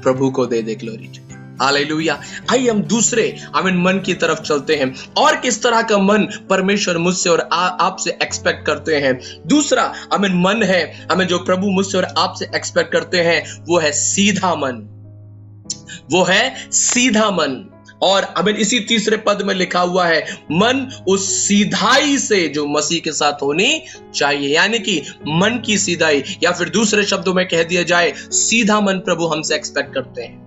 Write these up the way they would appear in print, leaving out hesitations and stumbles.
प्रभु को दे दे glory. Hallelujah. आइए हम दूसरे मन की तरफ चलते हैं, और किस तरह का मन परमेश्वर मुझसे और आपसे एक्सपेक्ट करते हैं। दूसरा मन है जो प्रभु मुझसे और आपसे एक्सपेक्ट करते हैं, वो है सीधा मन। वो है सीधा मन। और इसी तीसरे पद में लिखा हुआ है, मन उस सीधाई से जो मसीह के साथ होनी चाहिए, यानी कि मन की सीधाई, या फिर दूसरे शब्दों में कह दिया जाए, सीधा मन प्रभु हमसे एक्सपेक्ट करते हैं।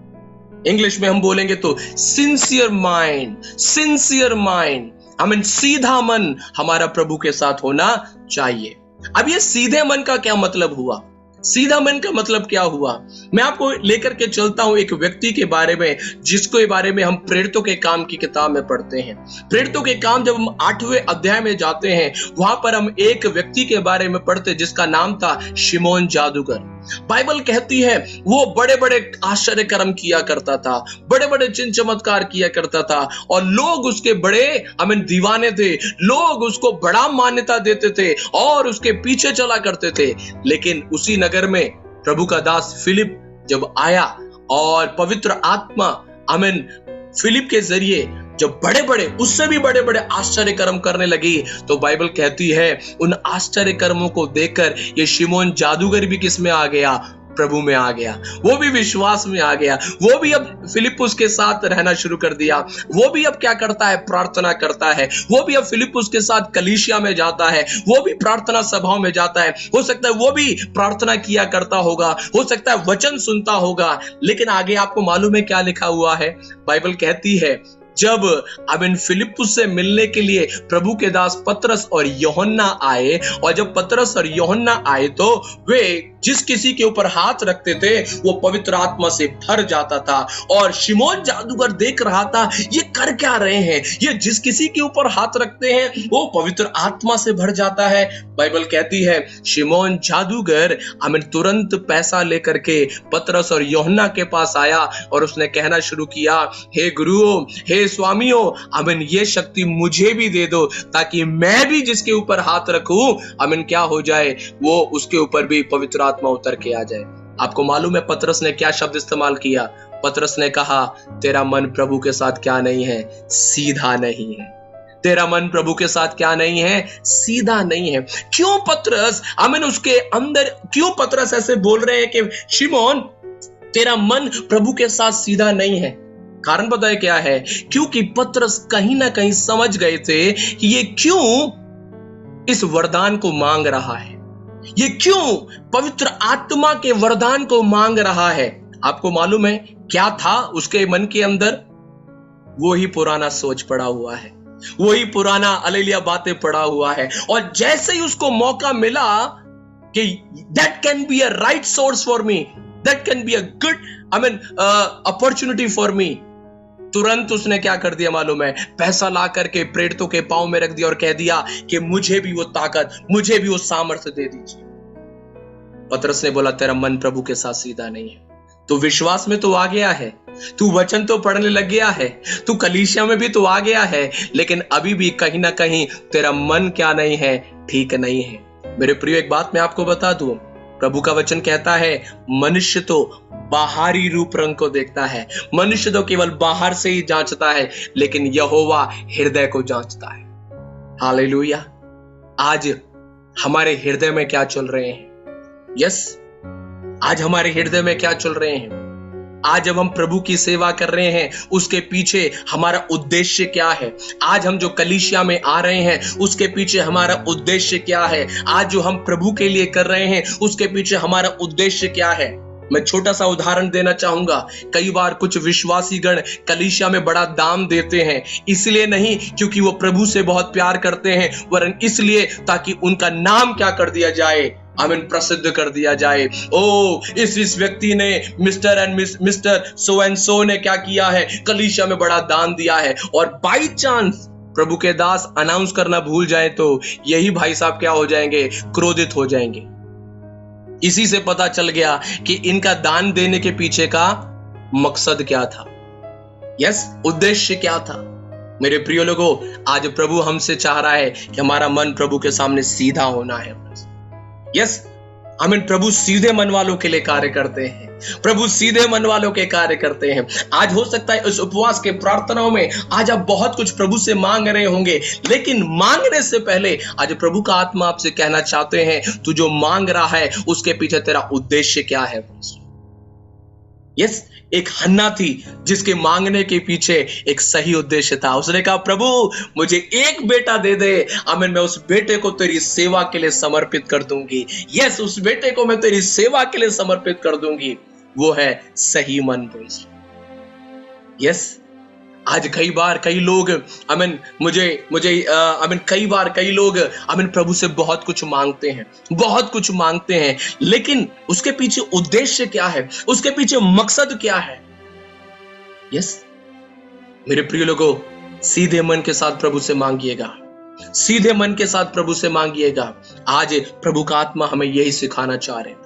इंग्लिश में हम बोलेंगे तो सिंसियर माइंड, सिंसियर माइंड। सीधा मन हमारा प्रभु के साथ होना चाहिए। अब ये सीधे मन का क्या मतलब हुआ? सीधा मन का मतलब क्या हुआ? मैं आपको लेकर के चलता हूं एक व्यक्ति के बारे में, जिसके बारे में हम प्रेरितों के काम की किताब में पढ़ते हैं। प्रेरितों के काम जब हम 8वें अध्याय में जाते हैं, वहां पर हम एक व्यक्ति के बारे में पढ़ते जिसका नाम था शिमोन जादूगर। बाइबल कहती है वो बड़े बड़े आश्चर्य कर्म किया करता था, बड़े बड़े चिन्ह चमत्कार किया करता था, और लोग उसके बड़े दीवाने थे। लोग उसको बड़ा मान्यता देते थे और उसके पीछे चला करते थे। लेकिन उसी नगर में प्रभु का दास फिलिप जब आया और पवित्र आत्मा फिलिप के जरिए जब बड़े बड़े, उससे भी बड़े बड़े आश्चर्य कर्म करने लगी, तो बाइबल कहती है उन आश्चर्य कर्मों को देखकर ये शिमोन जादूगर भी किस में आ गया? प्रभु में आ गया। वो भी विश्वास में आ गया। वो भी अब फिलिपुस के साथ रहना शुरू कर दिया। वो भी अब क्या करता है? प्रार्थना करता है। वो भी अब फिलिपुस के साथ कलीसिया में जाता है। वो भी प्रार्थना सभाओं में जाता है। हो सकता है वो भी प्रार्थना किया करता होगा, हो सकता है वचन सुनता होगा। लेकिन आगे आपको मालूम है क्या लिखा हुआ है? बाइबल कहती है जब फिलिपुस से मिलने के लिए प्रभु के दास पतरस और यूहन्ना आए, और जब पतरस और यूहन्ना आए तो वे जिस किसी के ऊपर हाथ रखते थे वो पवित्र आत्मा से भर जाता था। और शिमोन जादूगर देख रहा था ये कर क्या रहे हैं, ये जिस किसी के ऊपर हाथ रखते हैं वो पवित्र आत्मा से भर जाता है। बाइबल कहती है शिमोन जादूगर तुरंत पैसा लेकर के पतरस और यूहन्ना के पास आया और उसने कहना शुरू किया, हे गुरुओं, हे स्वामियों, ये शक्ति मुझे भी दे दो ताकि मैं भी जिसके ऊपर हाथ रखूं क्या हो जाए, वो उसके ऊपर भी पवित्र आत्मा उतर के आ जाए। आपको मालूम है पतरस ने क्या शब्द इस्तेमाल किया? पतरस ने कहा तेरा मन प्रभु के साथ क्या नहीं है? सीधा नहीं है। तेरा मन प्रभु के साथ क्या नहीं है? सीधा नहीं है। क्यों पतरस उसके अंदर, क्यों पतरस ऐसे बोल रहे हैं कि शिमोन तेरा मन प्रभु के साथ सीधा नहीं है? कारण पता है क्या है? क्योंकि पतरस कहीं ना कहीं समझ गए थे कि ये क्यों इस वरदान को मांग रहा है, ये क्यों पवित्र आत्मा के वरदान को मांग रहा है। आपको मालूम है क्या था उसके मन के अंदर? वो ही पुराना सोच पड़ा हुआ है, वही पुराना अलेलिया बातें पड़ा हुआ है। और जैसे ही उसको मौका मिला कि that can be a right source for me, that can be a good opportunity for me, तुरंत उसने क्या कर दिया मालूम है? पैसा ला करके प्रेरितों के पांव में रख दिया और कह दिया कि मुझे भी वो ताकत, मुझे भी वो सामर्थ्य दे दीजिए। पतरस ने बोला तेरा मन प्रभु के साथ सीधा नहीं है। तू विश्वास में तो आ गया है, तू वचन तो पढ़ने लग गया है, तू कलीसिया में भी तो आ गया है, लेकिन अभी भी कहीं ना कहीं तेरा मन क्या नहीं है? ठीक नहीं है। मेरे प्रिय, एक बात मैं आपको बता दूं, प्रभु का वचन कहता है मनुष्य तो बाहरी रूप रंग को देखता है, मनुष्य तो केवल बाहर से ही जांचता है, लेकिन यहोवा हृदय को जांचता है। हालेलुया। आज हमारे हृदय में क्या चल रहे हैं? यस, आज हमारे हृदय में क्या चल रहे हैं? आज जब हम प्रभु की सेवा कर रहे हैं उसके पीछे हमारा उद्देश्य क्या है? आज हम जो कलीसिया में आ रहे हैं उसके पीछे हमारा उद्देश्य क्या है? आज जो हम प्रभु के लिए कर रहे हैं उसके पीछे हमारा उद्देश्य क्या है? मैं छोटा सा उदाहरण देना चाहूंगा। कई बार कुछ विश्वासी गण कलीसिया में बड़ा दान देते हैं, इसलिए नहीं क्योंकि वो प्रभु से बहुत प्यार करते हैं, वरन इसलिए ताकि उनका नाम क्या कर दिया जाए? प्रसिद्ध कर दिया जाए। ओ, इस व्यक्ति ने मिस्टर सो एंड सो ने क्या किया है? कलीसिया में बड़ा दान दिया है। और बाई चांस प्रभु के दास अनाउंस करना भूल जाए तो यही भाई साहब क्या हो जाएंगे? क्रोधित हो जाएंगे। इसी से पता चल गया कि इनका दान देने के पीछे का मकसद क्या था। यस, उद्देश्य क्या था। मेरे प्रिय लोगों, आज प्रभु हमसे चाह रहा है कि हमारा मन प्रभु के सामने सीधा होना है। यस, आमीन। प्रभु सीधे मन वालों के लिए कार्य करते हैं। प्रभु सीधे मन वालों के कार्य करते हैं। आज हो सकता है इस उपवास के प्रार्थनाओं में आज आप बहुत कुछ प्रभु से मांग रहे होंगे, लेकिन मांगने से पहले आज प्रभु का आत्मा आपसे कहना चाहते हैं, तू जो मांग रहा है उसके पीछे तेरा उद्देश्य क्या है। यस, एक हन्ना थी जिसके मांगने के पीछे एक सही उद्देश्य था। उसने कहा, प्रभु मुझे एक बेटा दे दे, आमीन, मैं उस बेटे को तेरी सेवा के लिए समर्पित कर दूंगी। यस, उस बेटे को मैं तेरी सेवा के लिए समर्पित कर दूंगी। वो है सही मन। यस, आज कई बार कई लोग आमीन आमीन कई बार कई लोग आमीन प्रभु से बहुत कुछ मांगते हैं, लेकिन उसके पीछे उद्देश्य क्या है, उसके पीछे मकसद क्या है। यस मेरे प्रिय लोगों, सीधे मन के साथ प्रभु से मांगिएगा, सीधे मन के साथ प्रभु से मांगिएगा। आज प्रभु का आत्मा हमें यही सिखाना चाह रहे हैं।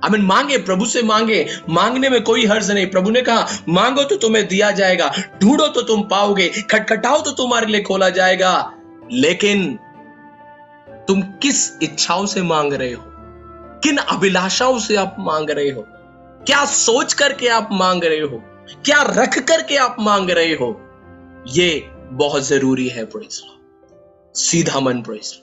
आमीन, मांगे, प्रभु से मांगे, मांगने में कोई हर्ज नहीं। प्रभु ने कहा, मांगो तो तुम्हें दिया जाएगा, ढूंढो तो तुम पाओगे, खटखटाओ तो तुम्हारे लिए खोला जाएगा। लेकिन तुम किस इच्छाओं से मांग रहे हो, किन अभिलाषाओं से आप मांग रहे हो, क्या सोच करके आप मांग रहे हो, क्या रख करके आप मांग रहे हो, ये बहुत जरूरी है। प्रेज़ सीधा मन। प्रेज़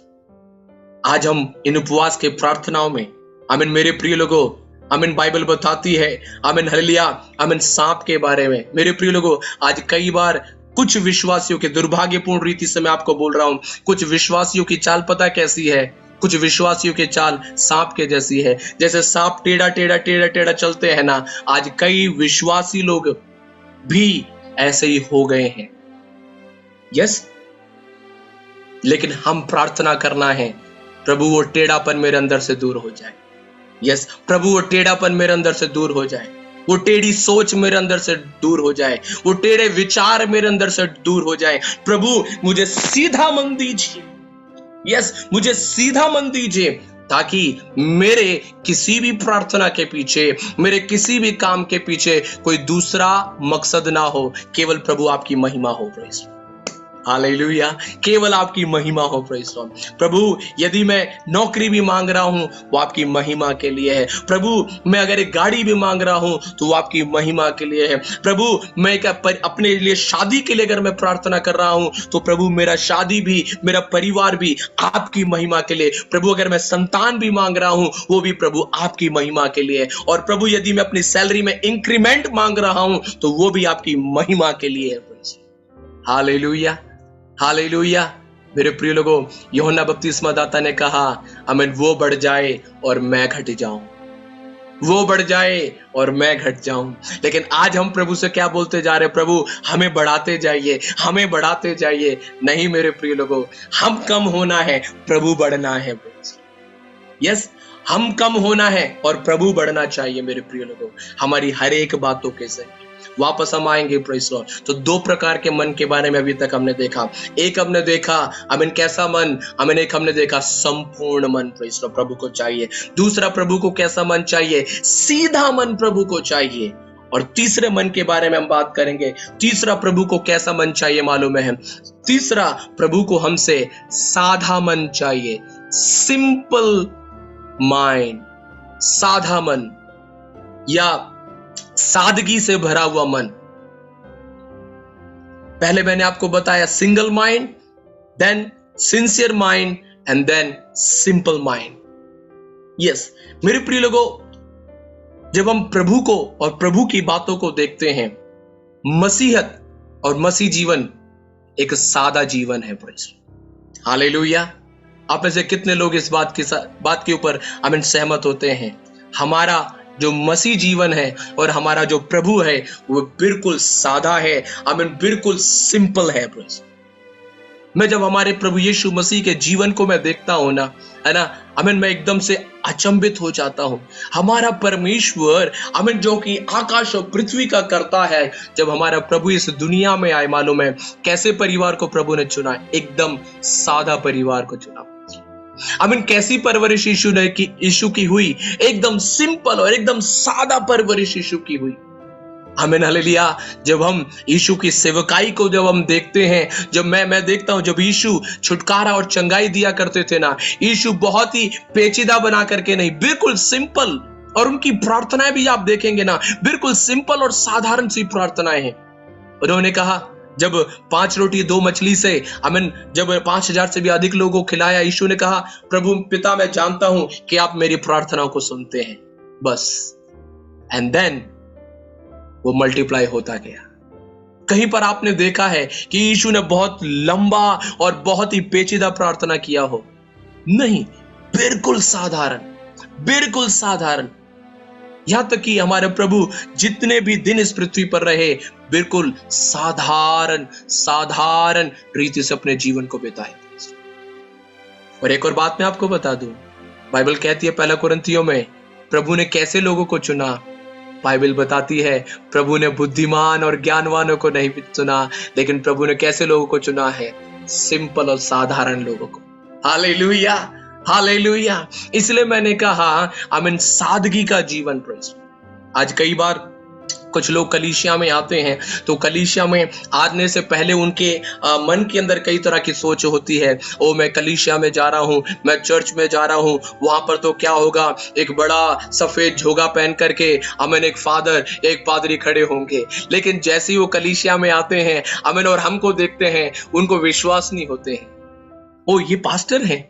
आज हम इन उपवास के प्रार्थनाओं में आमीन मेरे प्रिय लोगों, आमीन बाइबल बताती है, आमीन हालेलुया, आमीन सांप के बारे में। मेरे प्रिय लोगों, आज कई बार कुछ विश्वासियों के, दुर्भाग्यपूर्ण रीति से मैं आपको बोल रहा हूं, कुछ विश्वासियों की चाल पता कैसी है? कुछ विश्वासियों की चाल सांप के जैसी है। जैसे सांप टेढ़ा टेढ़ा टेढ़ा टेढ़ा चलते हैं ना, आज कई विश्वासी लोग भी ऐसे ही हो गए हैं। यस, लेकिन हम प्रार्थना करना है, प्रभु वो टेढ़ापन मेरे अंदर से दूर हो जाए। यस, प्रभु वो टेढ़ापन मेरे अंदर से दूर हो जाए, वो टेढ़ी सोच मेरे अंदर से दूर हो जाए, वो टेढ़े विचार मेरे अंदर से दूर हो जाए। प्रभु मुझे सीधा मन दीजिए। यस, मुझे सीधा मन दीजिए, ताकि मेरे किसी भी प्रार्थना के पीछे, मेरे किसी भी काम के पीछे कोई दूसरा मकसद ना हो, केवल प्रभु आपकी महिमा हो। प्रेज़ हालेलुया, केवल आपकी महिमा हो। Praise Lord. प्रभु यदि मैं नौकरी भी मांग रहा हूं वो आपकी महिमा के लिए है। प्रभु मैं अगर एक गाड़ी भी मांग रहा हूं तो वो आपकी महिमा के लिए है। प्रभु मैं अपने लिए शादी के लिए अगर मैं प्रार्थना कर रहा हूं तो प्रभु मेरा शादी भी, मेरा परिवार भी आपकी महिमा के लिए। प्रभु अगर मैं संतान भी मांग रहा हूं वो भी प्रभु आपकी महिमा के लिए। और प्रभु यदि मैं अपनी सैलरी में इंक्रीमेंट मांग रहा हूं तो वो भी आपकी महिमा के लिए है। Hallelujah, hallelujah. मेरे प्रिय लोगों, यूहन्ना बपतिस्मा दाता ने कहा, आमीन, वो बढ़ जाए और मैं घट जाऊं, वो बढ़ जाए और मैं घट जाऊं। लेकिन आज हम प्रभु से क्या बोलते जा रहे हैं? प्रभु हमें बढ़ाते जाइए, हमें बढ़ाते जाइए। नहीं मेरे प्रिय लोगों, हम कम होना है, प्रभु बढ़ना है। यस, हम कम होना है और प्रभु बढ़ना चाहिए। मेरे प्रिय लोगों, हमारी हर एक बातों के से वापस हम आएंगे। Praise Lord. तो दो प्रकार के मन के बारे में अभी तक हमने देखा। एक हमने देखा आमीन कैसा मन, आमीन, एक हमने देखा संपूर्ण मन प्रेज़ लॉर्ड प्रभु को चाहिए। दूसरा, प्रभु को कैसा मन चाहिए? सीधा मन प्रभु को चाहिए। और तीसरे मन के बारे में हम बात करेंगे। तीसरा, प्रभु को कैसा मन चाहिए मालूम है? तीसरा, प्रभु को हमसे साधा मन चाहिए, सिंपल माइंड, साधा मन या सादगी से भरा हुआ मन। पहले मैंने आपको बताया single mind, then sincere mind and then simple mind. Yes मेरे प्रिय लोगों, जब हम प्रभु को और प्रभु की बातों को देखते हैं, मसीहत और मसीह जीवन एक सादा जीवन है। Praise hallelujah. आप में से कितने लोग इस बात के ऊपर आमीन सहमत होते हैं? हमारा जो मसीह जीवन है और हमारा जो प्रभु है वो बिल्कुल सादा है, आमीन, बिल्कुल सिंपल है। मैं जब हमारे प्रभु यीशु मसीह के जीवन को मैं देखता हूं ना, है ना, आमीन, मैं एकदम से अचंभित हो जाता हूं। हमारा परमेश्वर, आमीन, जो कि आकाश और पृथ्वी का करता है, जब हमारा प्रभु इस दुनिया में आए, मालूम है कैसे परिवार को प्रभु ने चुना? एकदम सादा परिवार को चुना। आमीन, कैसी परवरिश यीशु की हुई? एकदम सिंपल और एकदम सादा परवरिश यीशु की हुई। आमीन हालेलुया। जब हम यीशु की सेवकाई को जब हम देखते हैं, जब मैं देखता हूं, जब यीशु छुटकारा और चंगाई दिया करते थे ना, यीशु बहुत ही पेचीदा बना करके नहीं, बिल्कुल सिंपल, और उनकी प्रार्थनाएं भी आप देखेंगे ना, बिल्कुल सिंपल और साधारण सी प्रार्थनाएं हैं। उन्होंने कहा जब 5 रोटी 2 मछली से आमीन जब 5,000 से भी अधिक लोगों को खिलाया, यीशु ने कहा प्रभु पिता मैं जानता हूं कि आप मेरी प्रार्थनाओं को सुनते हैं, बस। एंड देन वो मल्टीप्लाई होता गया। कहीं पर आपने देखा है कि यीशु ने बहुत लंबा और बहुत ही पेचीदा प्रार्थना किया हो? नहीं, बिल्कुल साधारण, बिल्कुल साधारण। यहां तक कि हमारे प्रभु जितने भी दिन इस पृथ्वी पर रहे, बिल्कुल साधारण साधारण रीति से अपने जीवन को बिताए। और एक और बात मैं आपको बता दूं, बाइबल कहती है 1 कुरिन्थियों में प्रभु ने कैसे लोगों को चुना। बाइबल बताती है प्रभु ने बुद्धिमान और ज्ञानवानों को नहीं चुना, लेकिन प्रभु ने कैसे लोगों को चुना है? सिंपल और साधारण लोगों को। Hallelujah, hallelujah. इसलिए मैंने कहा आमीन, सादगी का जीवन। प्रेज़। आज कई बार कुछ लोग कलीसिया में आते हैं, तो कलीसिया में आने से पहले उनके मन के अंदर कई तरह की सोच होती है। ओ मैं कलीसिया में जा रहा हूं, मैं चर्च में जा रहा हूं, वहां पर तो क्या होगा, एक बड़ा सफेद झोगा पहन करके आमीन एक फादर एक पादरी खड़े होंगे। लेकिन जैसे ही वो कलीसिया में आते हैं आमीन और हमको देखते हैं, उनको विश्वास नहीं होते हैं, ओ ये पास्टर हैं,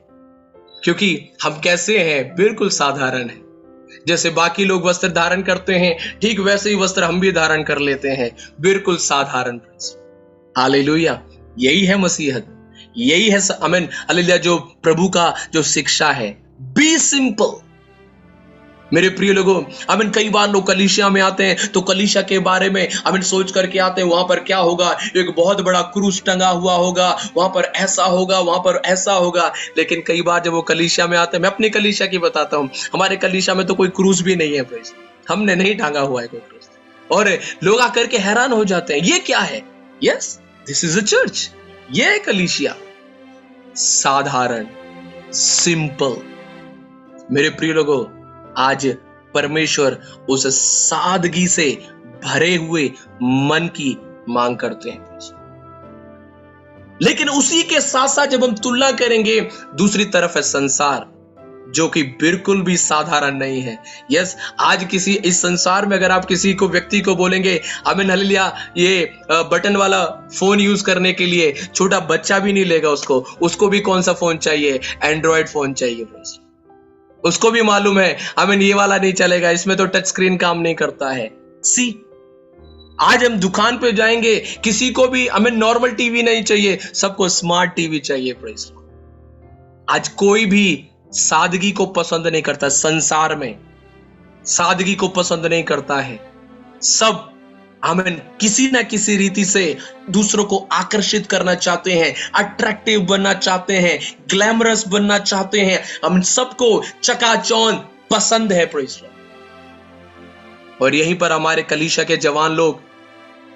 क्योंकि हम कैसे हैं? बिल्कुल साधारण है। जैसे बाकी लोग वस्त्र धारण करते हैं, ठीक वैसे ही वस्त्र हम भी धारण कर लेते हैं, बिल्कुल साधारण। हालेलुया। यही है मसीहत, यही है आमीन हालेलुया जो प्रभु का जो शिक्षा है। Be simple. मेरे प्रिय लोगों, आमीन कई बार लोग कलीसिया में आते हैं तो कलीसिया के बारे में आमीन सोच करके आते हैं, वहां पर क्या होगा, एक बहुत बड़ा क्रूस टंगा हुआ होगा, वहां पर ऐसा होगा, वहां पर ऐसा होगा। लेकिन कई बार जब वो कलीसिया में आते हैं, मैं अपनी कलीसिया की बताता हूं, हमारे कलीसिया में तो कोई क्रूस भी नहीं है, प्लीज हमने नहीं टांगा हुआ है कोई क्रूस, और लोग आकर के हैरान हो जाते हैं, ये क्या है? Yes, this is a church, ये है कलीसिया। साधारण, सिंपल। मेरे प्रिय लोगों, आज परमेश्वर उस सादगी से भरे हुए मन की मांग करते हैं। लेकिन उसी के साथ साथ जब हम तुलना करेंगे, दूसरी तरफ है संसार, जो कि बिल्कुल भी साधारण नहीं है। यस, आज किसी इस संसार में अगर आप किसी को व्यक्ति को बोलेंगे आमीन हालेलुया ये बटन वाला फोन यूज करने के लिए, छोटा बच्चा भी नहीं लेगा उसको भी कौन सा फोन चाहिए? एंड्रॉयड फोन चाहिए। उसको भी मालूम है आमीन ये वाला नहीं चलेगा, इसमें तो टच स्क्रीन काम नहीं करता है। सी, आज हम दुकान पे जाएंगे, किसी को भी आमीन नॉर्मल टीवी नहीं चाहिए, सबको स्मार्ट टीवी चाहिए। प्रेज़। आज कोई भी सादगी को पसंद नहीं करता, संसार में सादगी को पसंद नहीं करता है। सब आमीन किसी ना किसी रीति से दूसरों को आकर्षित करना चाहते हैं, अट्रैक्टिव बनना चाहते हैं, ग्लैमरस बनना चाहते हैं। हम सबको चकाचौंध पसंद है। प्रेज़। और यहीं पर हमारे कलीसिया के जवान लोग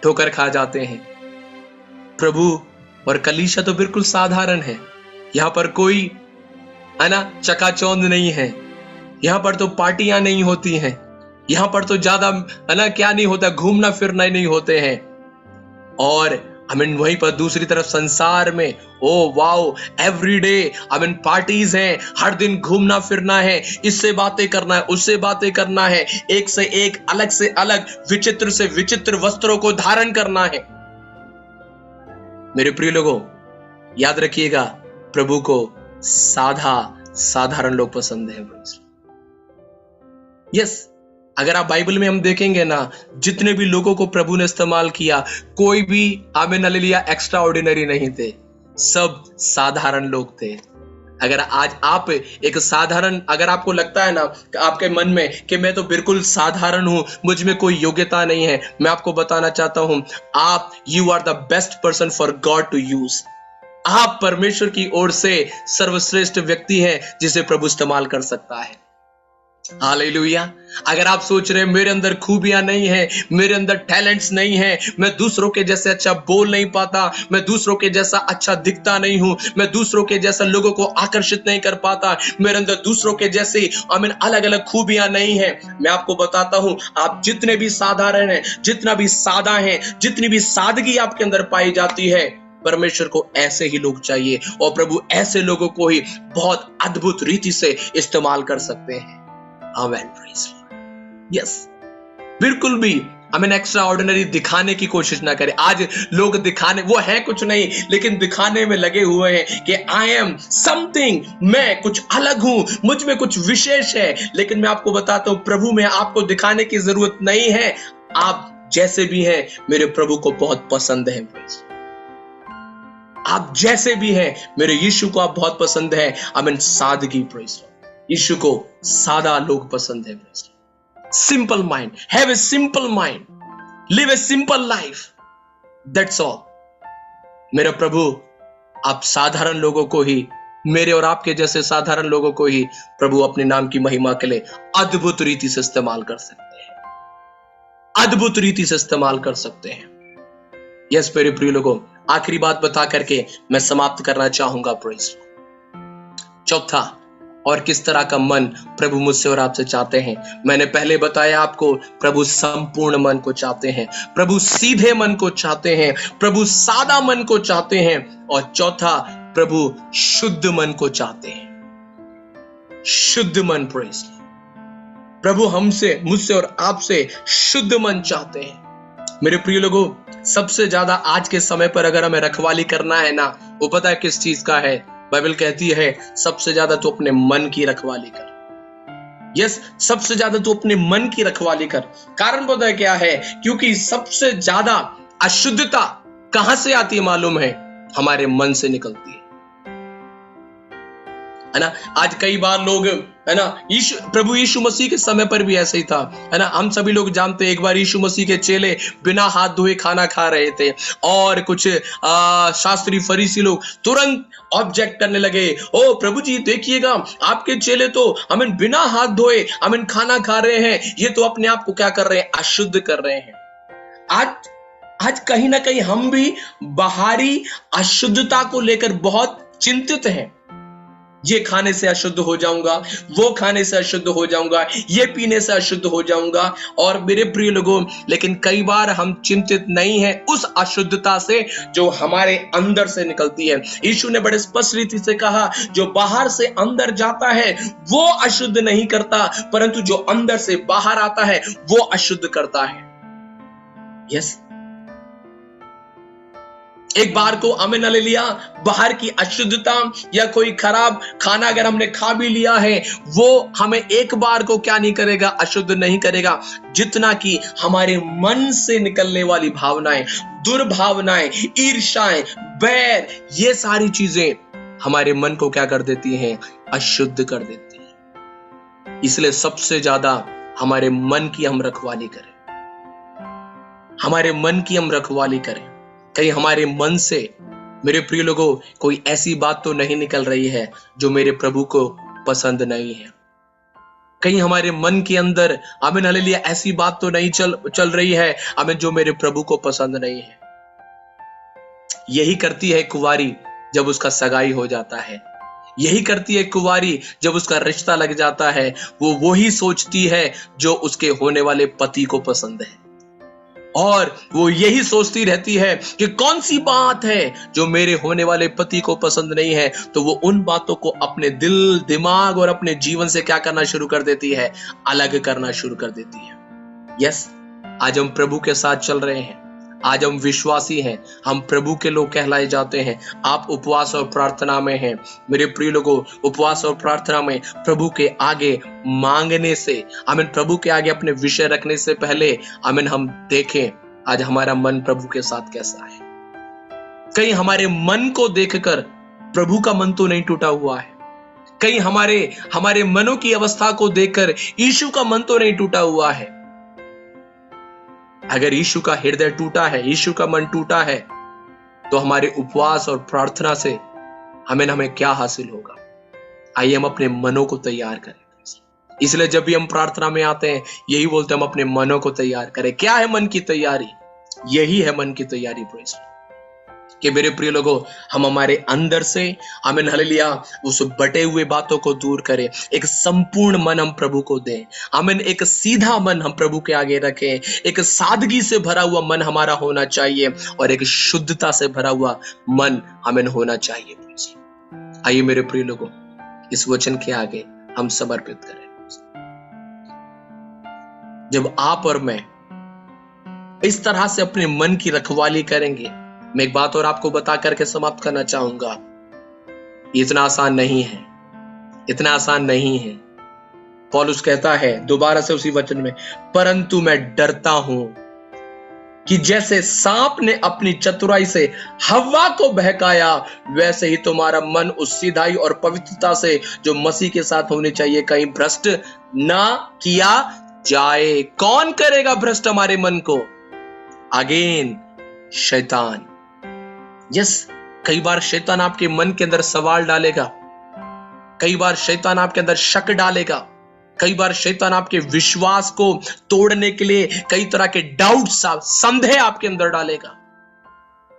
ठोकर खा जाते हैं। प्रभु और कलीसिया तो बिल्कुल साधारण है, यहां पर कोई है ना चकाचौंध नहीं है, यहां पर तो पार्टियां नहीं होती हैं, यहां पर तो ज्यादा है ना क्या नहीं होता, घूमना फिरना नहीं होते हैं। और आमीन वहीं पर दूसरी तरफ संसार में ओ वाओ एवरीडे आमीन पार्टीज हैं, हर दिन घूमना फिरना है, इससे बातें करना है, उससे बातें करना है, एक से एक अलग से अलग विचित्र से विचित्र वस्त्रों को धारण करना है। मेरे प्रिय लोगों, याद रखिएगा प्रभु को साधारण लोग पसंद है। यस, अगर आप बाइबल में हम देखेंगे ना, जितने भी लोगों को प्रभु ने इस्तेमाल किया, कोई भी आमीन हालेलुया एक्स्ट्रा ऑर्डिनरी नहीं थे, सब साधारण लोग थे। अगर आज आप एक साधारण, अगर आपको लगता है ना आपके मन में कि मैं तो बिल्कुल साधारण हूं, मुझ में कोई योग्यता नहीं है, मैं आपको बताना चाहता हूं, आप you are the best person for God to use. आप परमेश्वर की ओर से सर्वश्रेष्ठ व्यक्ति हैं जिसे प्रभु इस्तेमाल कर सकता है। हालेलुया। अगर आप सोच रहे हैं मेरे अंदर खूबियां नहीं है, मेरे अंदर टैलेंट्स नहीं है, मैं दूसरों के जैसे अच्छा बोल नहीं पाता, मैं दूसरों के जैसा अच्छा दिखता नहीं हूं, मैं दूसरों के जैसा लोगों को आकर्षित नहीं कर पाता, मेरे अंदर दूसरों के जैसे अलग अलग खूबियां नहीं है, मैं आपको बताता हूं, आप जितने भी साधारण हैं, जितना भी सादा है, जितनी भी सादगी आपके अंदर पाई जाती है, परमेश्वर को ऐसे ही लोग चाहिए और प्रभु ऐसे लोगों को ही बहुत अद्भुत रीति से इस्तेमाल कर सकते हैं। आमेन, प्रेज़ लॉर्ड। यस, बिल्कुल भी एक्स्ट्रा ऑर्डिनरी दिखाने की कोशिश ना करें। आज लोग दिखाने, वो है कुछ नहीं लेकिन दिखाने में लगे हुए हैं कि आई एम समथिंग, मैं कुछ अलग हूं, मुझ में कुछ विशेष है। लेकिन मैं आपको बताता हूं, प्रभु में आपको दिखाने की जरूरत नहीं है। आप जैसे भी हैं मेरे प्रभु को बहुत पसंद है। आप जैसे भी हैं मेरे यीशु को आप बहुत पसंद है। सादगी, प्रेज़ लॉर्ड। यीशु को सादा लोग पसंद है। Simple mind, have a simple mind, live a simple life, that's all. मेरा प्रभु आप साधारण लोगों को ही, मेरे और आपके जैसे साधारण लोगों को ही प्रभु अपने नाम की महिमा के लिए अद्भुत रीति से इस्तेमाल कर सकते हैं, अद्भुत रीति से इस्तेमाल कर सकते हैं। यस मेरे प्रिय लोगों, आखिरी बात बता करके मैं समाप्त करना चाहूंगा। प्रेज़ चौथा, और किस तरह का मन प्रभु मुझसे और आपसे चाहते हैं। मैंने पहले बताया आपको, प्रभु संपूर्ण मन को चाहते हैं, प्रभु सीधे मन को चाहते हैं, प्रभु सादा मन को चाहते हैं, और चौथा, प्रभु शुद्ध मन को चाहते हैं। शुद्ध मन, प्रेज़ प्रभु हमसे, मुझसे और आपसे शुद्ध मन चाहते हैं। मेरे प्रिय लोगों, सबसे ज्यादा आज के समय पर अगर हमें रखवाली करना है ना, वो पता है किस चीज का है? बाइबल कहती है सबसे ज्यादा तो अपने मन की रखवाली कर। यस, सबसे ज्यादा तो अपने मन की रखवाली कर। कारण पता है क्या है? क्योंकि सबसे ज्यादा अशुद्धता कहां से आती है मालूम है? हमारे मन से निकलती है ना। आज कई बार लोग, है ना, प्रभु यीशु मसीह के समय पर भी ऐसे ही था, है ना। हम सभी लोग जानते हैं, एक बार यीशु मसीह के चेले बिना हाथ धोए खाना खा रहे थे और कुछ शास्त्री फरीसी लोग तुरंत ऑब्जेक्ट करने लगे, ओ प्रभु जी देखिएगा, आपके चेले तो बिना हाथ धोए खाना खा रहे हैं, ये तो अपने आप को क्या कर रहे हैं? अशुद्ध कर रहे हैं। आज कहीं ना कहीं हम भी बाहरी अशुद्धता को लेकर बहुत चिंतित हैं। ये खाने से अशुद्ध हो जाऊंगा, वो खाने से अशुद्ध हो जाऊंगा, ये पीने से अशुद्ध हो जाऊंगा। और मेरे प्रिय लोगों, लेकिन कई बार हम चिंतित नहीं हैं उस अशुद्धता से जो हमारे अंदर से निकलती है। यीशु ने बड़े स्पष्ट रीति से कहा, जो बाहर से अंदर जाता है वो अशुद्ध नहीं करता, परंतु जो अंदर से बाहर आता है वो अशुद्ध करता है। यस, एक बार को हालेलुया, बाहर की अशुद्धता या कोई खराब खाना अगर हमने खा भी लिया है, वो हमें एक बार को क्या नहीं करेगा? अशुद्ध नहीं करेगा। जितना कि हमारे मन से निकलने वाली भावनाएं, दुर्भावनाएं, ईर्ष्याएं, बैर, ये सारी चीजें हमारे मन को क्या कर देती हैं? अशुद्ध कर देती हैं। इसलिए सबसे ज्यादा हमारे मन की हम रखवाली करें, हमारे मन की हम रखवाली करें। कहीं हमारे मन से, मेरे प्रिय लोगों, कोई ऐसी बात तो नहीं निकल रही है जो मेरे प्रभु को पसंद नहीं है। कहीं हमारे मन के अंदर हालेलुया ऐसी बात तो नहीं चल रही है जो मेरे प्रभु को पसंद नहीं है। यही करती है कुंवारी जब उसका सगाई हो जाता है, यही करती है कुंवारी जब उसका रिश्ता लग जाता है। वो ही सोचती है जो उसके होने वाले पति को पसंद है, और वो यही सोचती रहती है कि कौन सी बात है जो मेरे होने वाले पति को पसंद नहीं है। तो वो उन बातों को अपने दिल, दिमाग और अपने जीवन से क्या करना शुरू कर देती है? अलग करना शुरू कर देती है। यस, आज हम प्रभु के साथ चल रहे हैं, आज हम विश्वासी हैं, हम प्रभु के लोग कहलाए जाते हैं। आप उपवास और प्रार्थना में हैं। मेरे प्रिय लोगों, उपवास और प्रार्थना में प्रभु के आगे मांगने से, प्रभु के आगे अपने विषय रखने से पहले हम देखें आज हमारा मन प्रभु के साथ कैसा है। कहीं हमारे मन को देखकर प्रभु का मन तो नहीं टूटा हुआ है, कहीं हमारे मनों की अवस्था को देखकर यीशु का मन तो नहीं टूटा हुआ है। अगर यीशु का हृदय टूटा है, यीशु का मन टूटा है, तो हमारे उपवास और प्रार्थना से हमें क्या हासिल होगा? आइए हम अपने मनों को तैयार करें। इसलिए जब भी हम प्रार्थना में आते हैं यही बोलते हैं, हम अपने मनों को तैयार करें। क्या है मन की तैयारी? यही है मन की तैयारी प्रेज़ कि मेरे प्रिय लोगों, हम हमारे अंदर से आमीन हालेलुया उस बटे हुए बातों को दूर करें, एक संपूर्ण मन हम प्रभु को दें। आमीन, एक सीधा मन हम प्रभु के आगे रखें, एक सादगी से भरा हुआ मन हमारा होना चाहिए और एक शुद्धता से भरा हुआ मन हमें होना चाहिए। आइए मेरे प्रिय लोगों, इस वचन के आगे हम समर्पित करें। जब आप और मैं इस तरह से अपने मन की रखवाली करेंगे, मैं एक बात और आपको बता करके समाप्त करना चाहूंगा, इतना आसान नहीं है, इतना आसान नहीं है। पौलुस कहता है दोबारा से उसी वचन में, परंतु मैं डरता हूं कि जैसे सांप ने अपनी चतुराई से हव्वा को बहकाया, वैसे ही तुम्हारा मन उस सीधाई और पवित्रता से जो मसीह के साथ होनी चाहिए कहीं भ्रष्ट ना किया जाए। कौन करेगा भ्रष्ट हमारे मन को? अगेन शैतान। यस, कई बार शैतान आपके मन के अंदर सवाल डालेगा, कई बार शैतान आपके अंदर शक डालेगा, कई बार शैतान आपके विश्वास को तोड़ने के लिए कई तरह के डाउट्स, संदेह आपके अंदर डालेगा।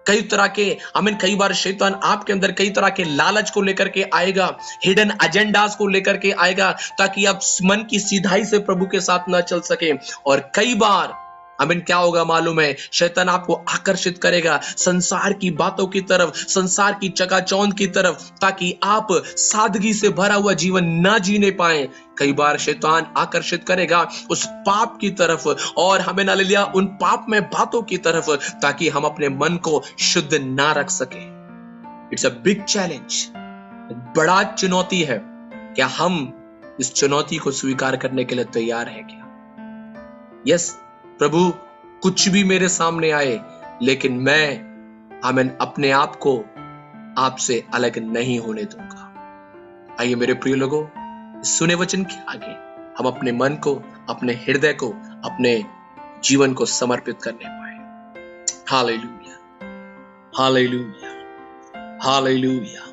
कई तरह के कई बार शैतान आपके अंदर कई तरह के लालच को लेकर के आएगा, हिडन एजेंडास को लेकर के आएगा, ताकि आप मन की सीधाई से प्रभु के साथ ना चल सके। और कई बार क्या होगा मालूम है, शैतान आपको आकर्षित करेगा संसार की बातों की तरफ, संसार की चकाचौंध की तरफ, ताकि आप सादगी से भरा हुआ जीवन ना जीने पाए। कई बार शैतान आकर्षित करेगा उस पाप की तरफ और हमें ना ले लिया उन पाप में बातों की तरफ, ताकि हम अपने मन को शुद्ध ना रख सके। इट्स अ बिग चैलेंज, बड़ा चुनौती है। क्या हम इस चुनौती को स्वीकार करने के लिए तैयार हैं क्या? यस, प्रभु कुछ भी मेरे सामने आए, लेकिन मैं अपने आप को आपसे अलग नहीं होने दूंगा। आइए मेरे प्रिय लोगों, सुने वचन के आगे हम अपने मन को, अपने हृदय को, अपने जीवन को समर्पित करने पाए। Hallelujah, hallelujah, hallelujah.